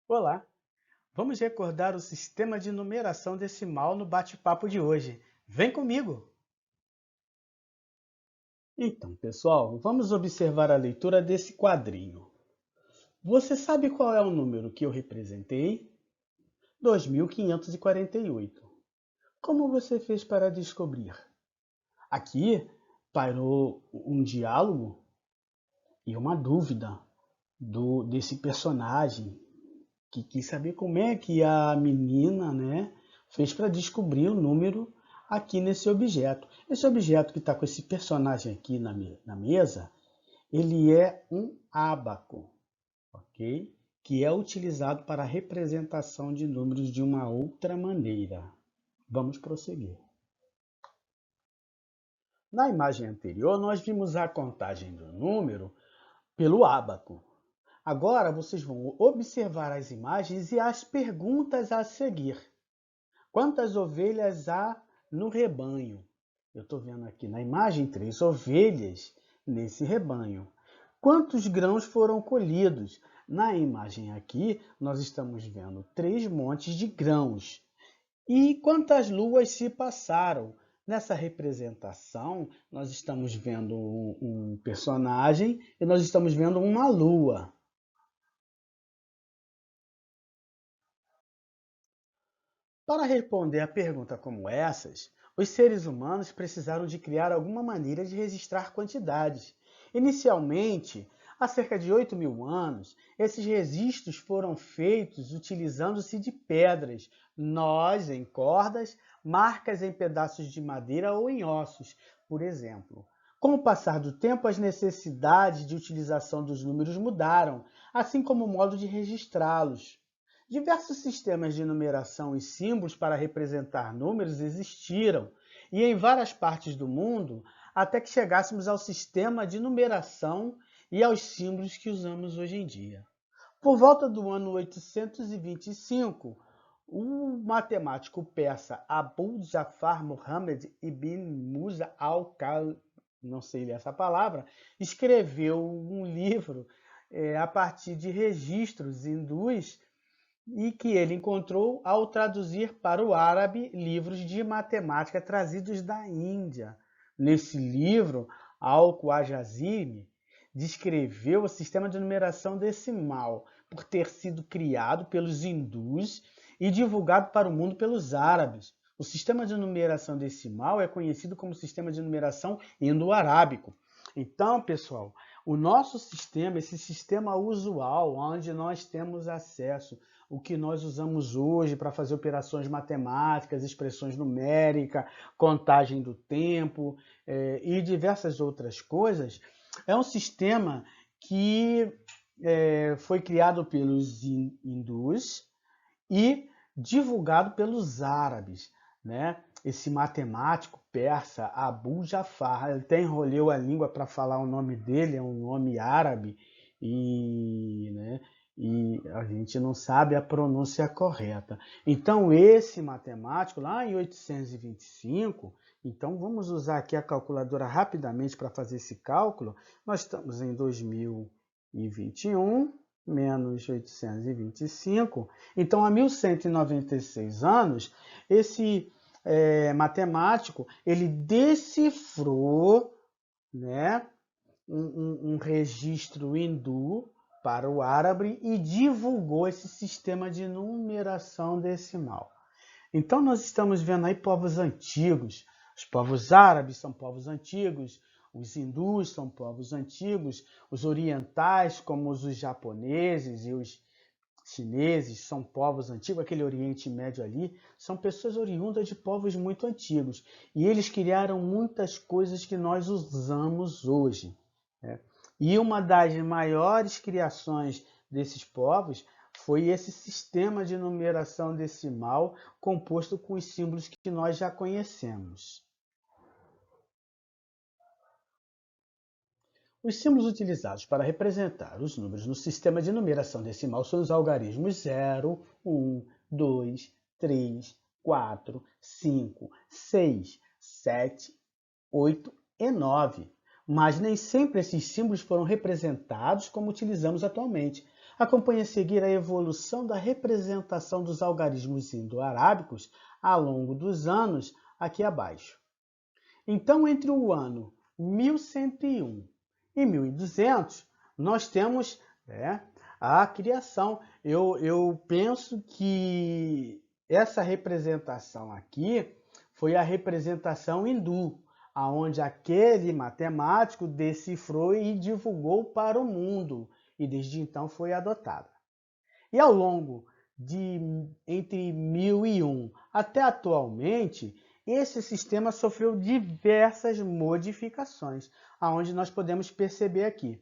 Olá, vamos recordar o sistema de numeração decimal no bate-papo de hoje. Vem comigo! Então, pessoal, vamos observar a leitura desse quadrinho. Você sabe qual é o número que eu representei? 2548. Como você fez para descobrir? Aqui pairou um diálogo e uma dúvida desse personagem que quis saber como é que a menina, né, fez para descobrir o número aqui nesse objeto. Esse objeto que está com esse personagem aqui na mesa, ele é um ábaco, ok? Que é utilizado para a representação de números de uma outra maneira. Vamos prosseguir. Na imagem anterior, nós vimos a contagem do número pelo ábaco. Agora vocês vão observar as imagens e as perguntas a seguir. Quantas ovelhas há no rebanho? Eu estou vendo aqui na imagem 3 ovelhas nesse rebanho. Quantos grãos foram colhidos? Na imagem aqui, nós estamos vendo 3 montes de grãos. E quantas luas se passaram? Nessa representação, nós estamos vendo um personagem e nós estamos vendo uma lua. Para responder a perguntas como essas, os seres humanos precisaram de criar alguma maneira de registrar quantidades. Inicialmente, há cerca de 8.000 anos, esses registros foram feitos utilizando-se de pedras, nós em cordas, marcas em pedaços de madeira ou em ossos, por exemplo. Com o passar do tempo, as necessidades de utilização dos números mudaram, assim como o modo de registrá-los. Diversos sistemas de numeração e símbolos para representar números existiram, e em várias partes do mundo, até que chegássemos ao sistema de numeração e aos símbolos que usamos hoje em dia. Por volta do ano 825, o matemático persa Abu Jafar Muhammad ibn Musa al-Khalid, não sei ler essa palavra, escreveu um livro a partir de registros hindus e que ele encontrou ao traduzir para o árabe livros de matemática trazidos da Índia. Nesse livro, Al-Khwarizmi descreveu o sistema de numeração decimal por ter sido criado pelos hindus e divulgado para o mundo pelos árabes. O sistema de numeração decimal é conhecido como sistema de numeração indo-arábico. Então, pessoal, o nosso sistema, esse sistema usual, onde nós temos acesso o que nós usamos hoje para fazer operações matemáticas, expressões numéricas, contagem do tempo e diversas outras coisas, é um sistema que foi criado pelos hindus e divulgado pelos árabes, né? Esse matemático persa, Abu Jafar, ele até enrolou a língua para falar o nome dele, é um nome árabe, né, e a gente não sabe a pronúncia correta. Então, esse matemático, lá em 825, então vamos usar aqui a calculadora rapidamente para fazer esse cálculo. Nós estamos em 2021, menos 825. Então, há 1196 anos, esse matemático, ele decifrou, né, um registro hindu para o árabe e divulgou esse sistema de numeração decimal. Então, nós estamos vendo aí povos antigos. Os povos árabes são povos antigos, os hindus são povos antigos, os orientais, como os japoneses e os chineses, são povos antigos, aquele Oriente Médio ali, são pessoas oriundas de povos muito antigos. E eles criaram muitas coisas que nós usamos hoje, né? E uma das maiores criações desses povos foi esse sistema de numeração decimal composto com os símbolos que nós já conhecemos. Os símbolos utilizados para representar os números no sistema de numeração decimal são os algarismos 0, 1, 2, 3, 4, 5, 6, 7, 8 e 9. Mas nem sempre esses símbolos foram representados como utilizamos atualmente. Acompanhe a seguir a evolução da representação dos algarismos indo-arábicos ao longo dos anos aqui abaixo. Então, entre o ano 1101 e 1200, nós temos a criação. Eu penso que essa representação aqui foi a representação hindu, aonde aquele matemático decifrou e divulgou para o mundo, e desde então foi adotada. E ao longo de entre 1001 até atualmente, esse sistema sofreu diversas modificações, aonde nós podemos perceber aqui.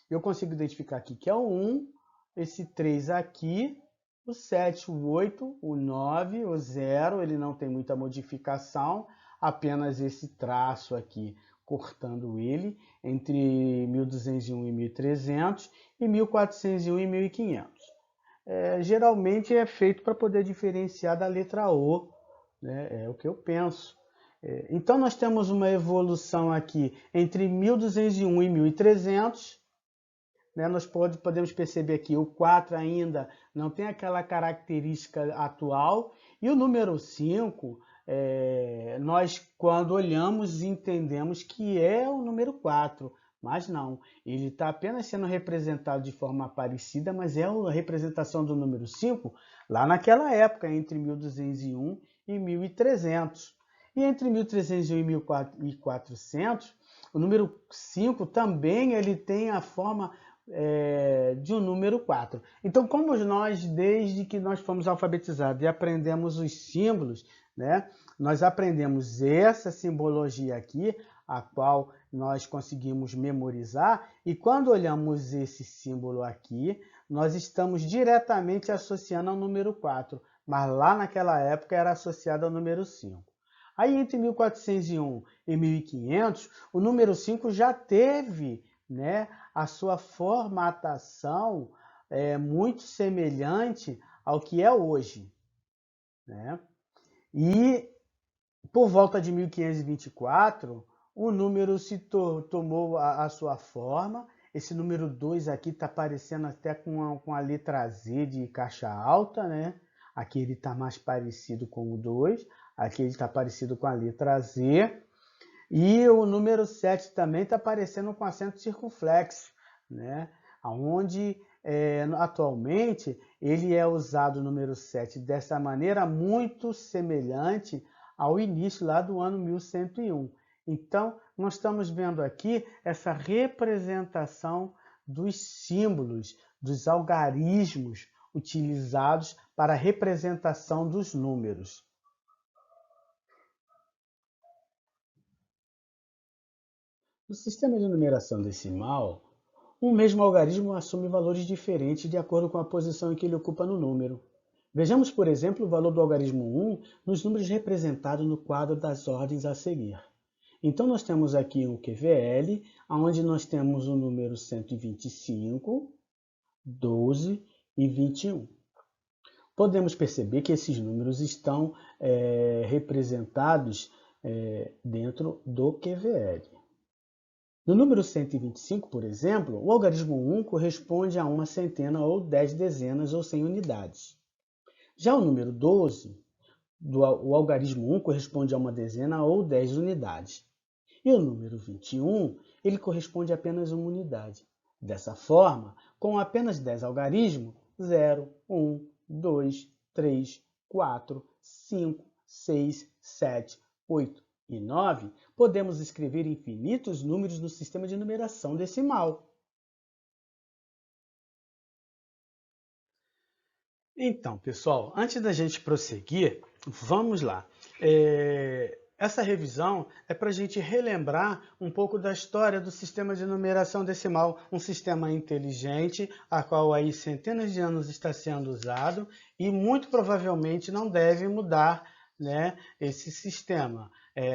Eu consigo identificar aqui que é o 1, esse 3 aqui, o 7, o 8, o 9, o 0, ele não tem muita modificação, apenas esse traço aqui, cortando ele entre 1201 e 1300 e 1401 e 1500. Geralmente é feito para poder diferenciar da letra O, né? É o que eu penso. Então nós temos uma evolução aqui entre 1201 e 1300, né? Nós podemos perceber que o 4 ainda não tem aquela característica atual, e o número 5, nós quando olhamos entendemos que é o número 4, mas não, ele está apenas sendo representado de forma parecida, mas é a representação do número 5 lá naquela época, entre 1201 e 1300. E entre 1301 e 1400, o número 5 também ele tem a forma de um número 4. Então, como nós, desde que nós fomos alfabetizados e aprendemos os símbolos, né, nós aprendemos essa simbologia aqui, a qual nós conseguimos memorizar, e quando olhamos esse símbolo aqui, nós estamos diretamente associando ao número 4, mas lá naquela época era associado ao número 5. Aí entre 1401 e 1500, o número 5 já teve, né, a sua formatação muito semelhante ao que é hoje, né? E por volta de 1524, o número tomou a sua forma. Esse número 2 aqui está parecendo até com a letra Z de caixa alta, né? Aqui ele está mais parecido com o 2, aqui ele está parecido com a letra Z. E o número 7 também está parecendo com acento circunflexo, né? Onde atualmente ele é usado o número 7 dessa maneira muito semelhante ao início lá do ano 1101. Então, nós estamos vendo aqui essa representação dos símbolos, dos algarismos utilizados para a representação dos números. No sistema de numeração decimal, um mesmo algarismo assume valores diferentes de acordo com a posição em que ele ocupa no número. Vejamos, por exemplo, o valor do algarismo 1 nos números representados no quadro das ordens a seguir. Então, nós temos aqui um QVL, onde nós temos o número 125, 12 e 21. Podemos perceber que esses números estão representados dentro do QVL. No número 125, por exemplo, o algarismo 1 corresponde a uma centena ou 10 dezenas ou 100 unidades. Já o número 12, o algarismo 1 corresponde a uma dezena ou 10 unidades. E o número 21, ele corresponde a apenas uma unidade. Dessa forma, com apenas 10 algarismos, 0, 1, 2, 3, 4, 5, 6, 7, 8 e 9, podemos escrever infinitos números no sistema de numeração decimal. Então, pessoal, antes da gente prosseguir, vamos lá. Essa revisão é para a gente relembrar um pouco da história do sistema de numeração decimal, um sistema inteligente, a qual aí centenas de anos está sendo usado e muito provavelmente não deve mudar, né, esse sistema.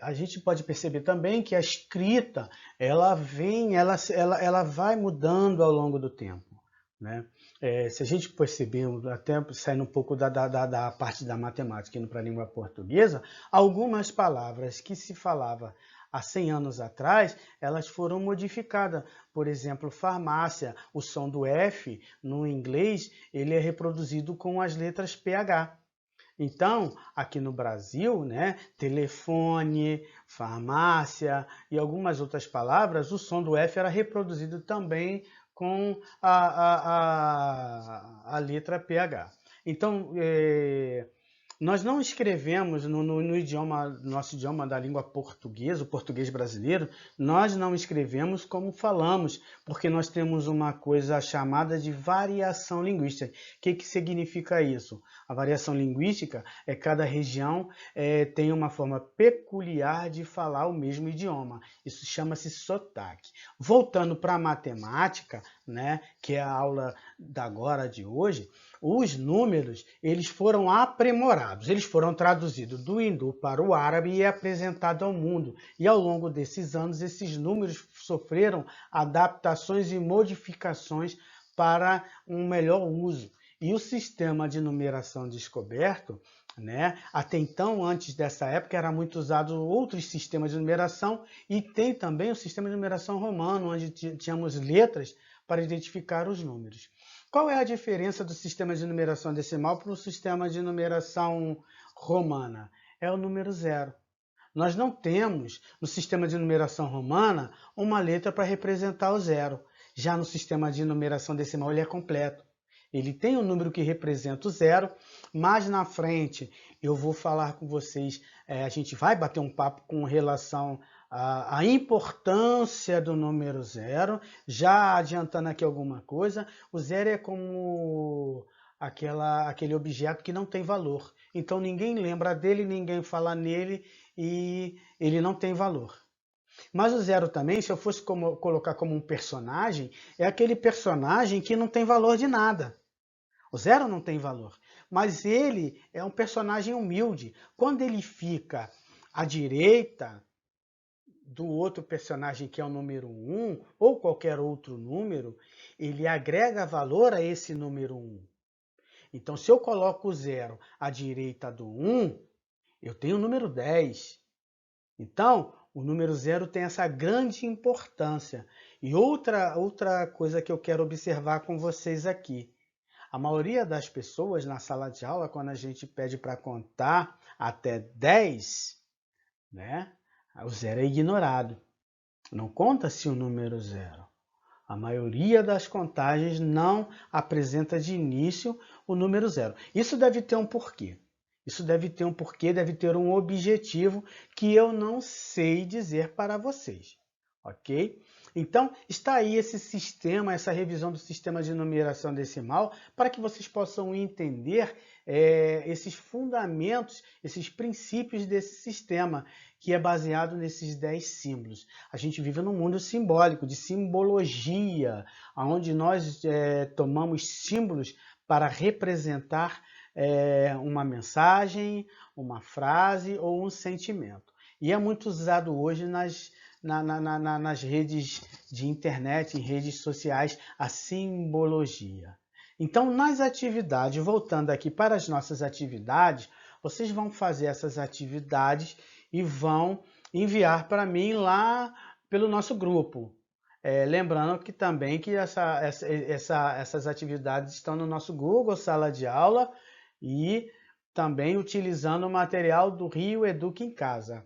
A gente pode perceber também que a escrita ela vai mudando ao longo do tempo, né? Se a gente perceber, até saindo um pouco da parte da matemática, indo para a língua portuguesa, algumas palavras que se falava há 100 anos atrás, elas foram modificadas. Por exemplo, farmácia, o som do F no inglês, ele é reproduzido com as letras PH. Então, aqui no Brasil, né, telefone, farmácia e algumas outras palavras, o som do F era reproduzido também com a letra PH. Então, nós não escrevemos no idioma, nosso idioma da língua portuguesa, o português brasileiro, nós não escrevemos como falamos, porque nós temos uma coisa chamada de variação linguística. O que significa isso? A variação linguística é cada região tem uma forma peculiar de falar o mesmo idioma. Isso chama-se sotaque. Voltando para a matemática, né, que é a aula da agora de hoje, os números eles foram aprimorados, eles foram traduzidos do hindu para o árabe e apresentados ao mundo. E ao longo desses anos, esses números sofreram adaptações e modificações para um melhor uso. E o sistema de numeração descoberto, né, até então, antes dessa época, era muito usado outros sistemas de numeração e tem também o sistema de numeração romano, onde tínhamos letras para identificar os números. Qual é a diferença do sistema de numeração decimal para o sistema de numeração romana? É o número zero. Nós não temos, no sistema de numeração romana, uma letra para representar o zero. Já no sistema de numeração decimal, ele é completo. Ele tem um número que representa o zero, mas na frente eu vou falar com vocês, a gente vai bater um papo com relação à importância do número zero. Já adiantando aqui alguma coisa, o zero é como aquele objeto que não tem valor. Então ninguém lembra dele, ninguém fala nele e ele não tem valor. Mas o zero também, se eu fosse colocar como um personagem, é aquele personagem que não tem valor de nada. O zero não tem valor, mas ele é um personagem humilde. Quando ele fica à direita do outro personagem que é o número 1, ou qualquer outro número, ele agrega valor a esse número 1. Então, se eu coloco o zero à direita do 1, eu tenho o número 10. Então, o número zero tem essa grande importância. E outra coisa que eu quero observar com vocês aqui. A maioria das pessoas na sala de aula, quando a gente pede para contar até 10, né, o zero é ignorado. Não conta-se o número zero. A maioria das contagens não apresenta de início o número zero. Isso deve ter um porquê. Isso deve ter um porquê, deve ter um objetivo que eu não sei dizer para vocês, ok? Então, está aí esse sistema, essa revisão do sistema de numeração decimal, para que vocês possam entender esses fundamentos, esses princípios desse sistema, que é baseado nesses 10 símbolos. A gente vive num mundo simbólico, de simbologia, onde nós tomamos símbolos para representar uma mensagem, uma frase ou um sentimento. E é muito usado hoje nas redes de internet, em redes sociais, a simbologia. Então, nas atividades, voltando aqui para as nossas atividades, vocês vão fazer essas atividades e vão enviar para mim lá pelo nosso grupo. Lembrando que também que essas atividades estão no nosso Google Sala de Aula e também utilizando o material do Rio Educa em Casa.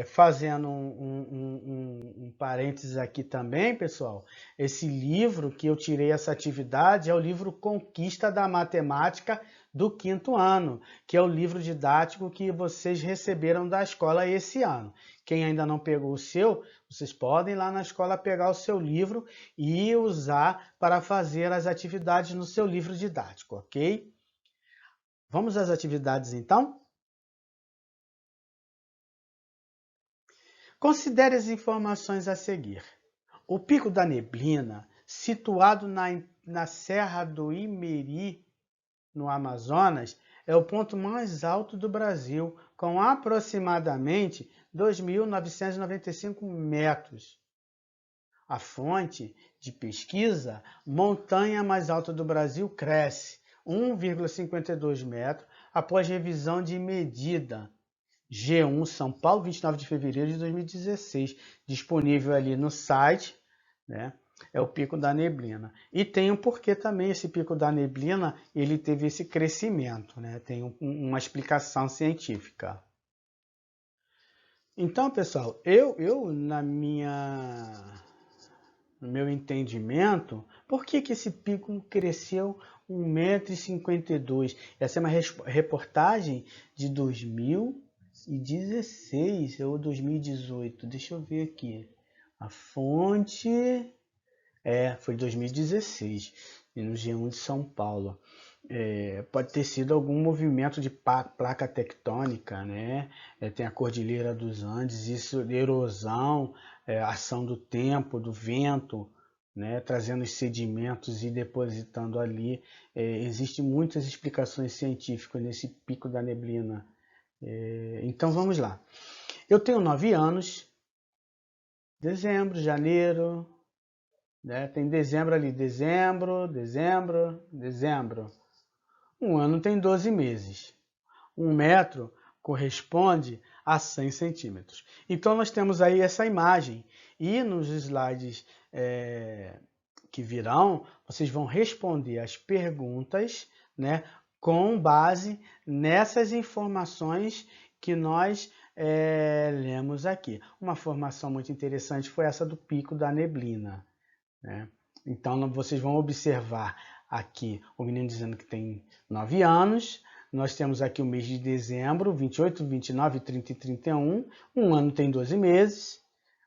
Fazendo um parênteses aqui também, pessoal, esse livro que eu tirei essa atividade é o livro Conquista da Matemática do 5º ano, que é o livro didático que vocês receberam da escola esse ano. Quem ainda não pegou o seu, vocês podem ir lá na escola pegar o seu livro e usar para fazer as atividades no seu livro didático, ok? Vamos às atividades então? Considere as informações a seguir. O Pico da Neblina, situado na Serra do Imeri, no Amazonas, é o ponto mais alto do Brasil, com aproximadamente 2.995 metros. A fonte de pesquisa, montanha mais alta do Brasil, cresce 1,52 metros após revisão de medida G1 São Paulo, 29 de fevereiro de 2016, disponível ali no site, né? É o pico da neblina. E tem um porquê também esse pico da neblina, ele teve esse crescimento, né? Tem uma explicação científica. Então, pessoal, no meu entendimento, por que esse pico cresceu 1,52 m? Essa é uma reportagem de 2016 ou 2018. Deixa eu ver aqui. A fonte foi 2016, no G1 de São Paulo. Pode ter sido algum movimento de placa tectônica, né? Tem a Cordilheira dos Andes, isso, erosão, ação do tempo, do vento, né? Trazendo os sedimentos e depositando ali. Existem muitas explicações científicas nesse pico da neblina. Então vamos lá. Eu tenho 9 anos, dezembro, janeiro, né? Tem dezembro ali, dezembro. Um ano tem 12 meses. 1 metro corresponde a 100 centímetros. Então nós temos aí essa imagem. E nos slides que virão, vocês vão responder as perguntas, né, com base nessas informações que nós lemos aqui. Uma formação muito interessante foi essa do pico da neblina, né? Então vocês vão observar aqui o menino dizendo que tem 9 anos. Nós temos aqui o mês de dezembro, 28, 29, 30 e 31. Um ano tem 12 meses.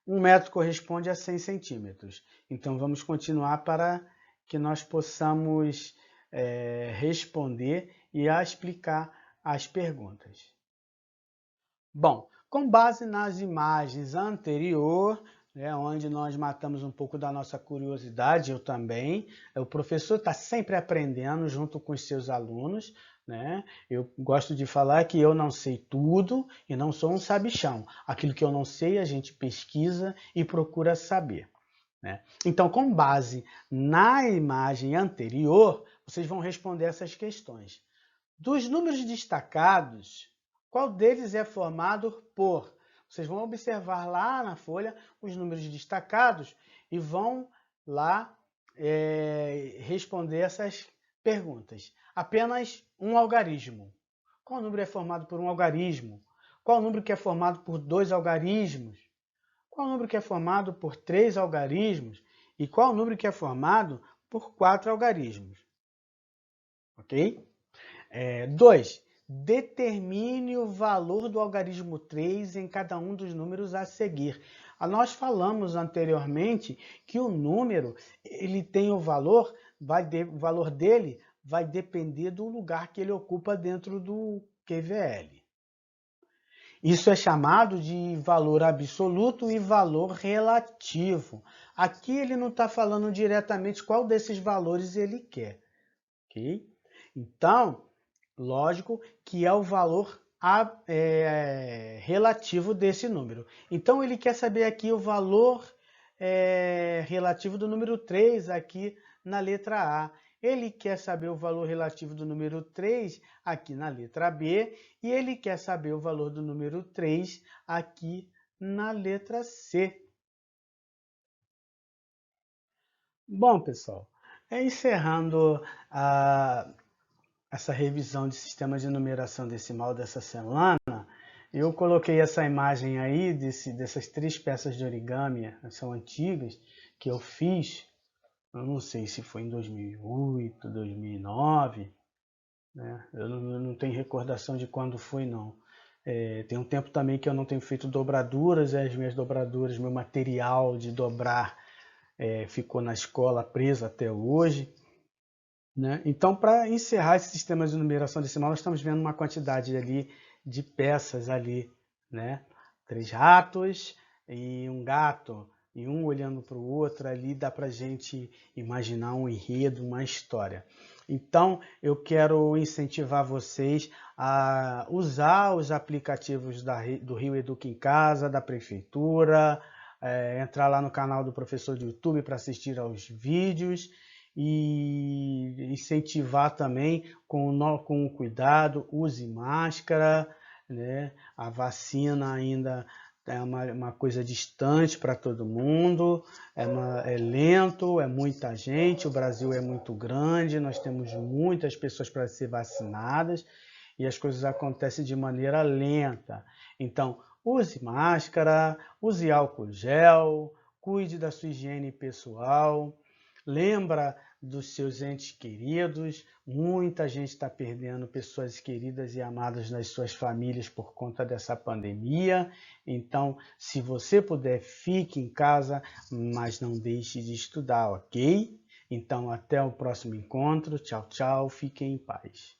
1 metro corresponde a 100 centímetros. Então vamos continuar para que nós possamos responder e explicar as perguntas. Bom, com base nas imagens anteriores, onde nós matamos um pouco da nossa curiosidade, eu também. O professor está sempre aprendendo junto com os seus alunos, né? Eu gosto de falar que eu não sei tudo e não sou um sabichão. Aquilo que eu não sei, a gente pesquisa e procura saber, né? Então, com base na imagem anterior, vocês vão responder essas questões. Dos números destacados, qual deles é formado por? Vocês vão observar lá na folha os números destacados e vão lá responder essas perguntas. Apenas um algarismo. Qual número é formado por um algarismo? Qual número que é formado por 2 algarismos? Qual número que é formado por 3 algarismos? E qual número que é formado por 4 algarismos? Ok? 2. Determine o valor do algarismo 3 em cada um dos números a seguir. Nós falamos anteriormente que o número ele tem o valor, o valor dele vai depender do lugar que ele ocupa dentro do QVL. Isso é chamado de valor absoluto e valor relativo. Aqui ele não está falando diretamente qual desses valores ele quer. Ok? Então, lógico que é o valor relativo desse número. Então, ele quer saber aqui o valor relativo do número 3 aqui na letra A. Ele quer saber o valor relativo do número 3 aqui na letra B. E ele quer saber o valor do número 3 aqui na letra C. Bom, pessoal, encerrando essa revisão de sistema de numeração decimal dessa semana, eu coloquei essa imagem aí dessas 3 peças de origami, são antigas, que eu fiz, eu não sei se foi em 2008, 2009, né? Eu não tenho recordação de quando foi, não. Tem um tempo também que eu não tenho feito dobraduras, as minhas dobraduras, meu material de dobrar ficou na escola preso até hoje. Né? Então, para encerrar esse sistema de numeração decimal, nós estamos vendo uma quantidade ali de peças ali, né? 3 ratos e um gato, e um olhando para o outro ali, dá para a gente imaginar um enredo, uma história. Então, eu quero incentivar vocês a usar os aplicativos do Rio Educa em Casa, da Prefeitura, entrar lá no canal do professor do YouTube para assistir aos vídeos, e incentivar também com cuidado, use máscara, né? A vacina ainda é uma coisa distante para todo mundo, é lento, é muita gente, o Brasil é muito grande, nós temos muitas pessoas para ser vacinadas e as coisas acontecem de maneira lenta. Então, use máscara, use álcool gel, cuide da sua higiene pessoal, lembra dos seus entes queridos. Muita gente está perdendo pessoas queridas e amadas nas suas famílias por conta dessa pandemia. Então, se você puder, fique em casa, mas não deixe de estudar, ok? Então, até o próximo encontro. Tchau, tchau. Fiquem em paz.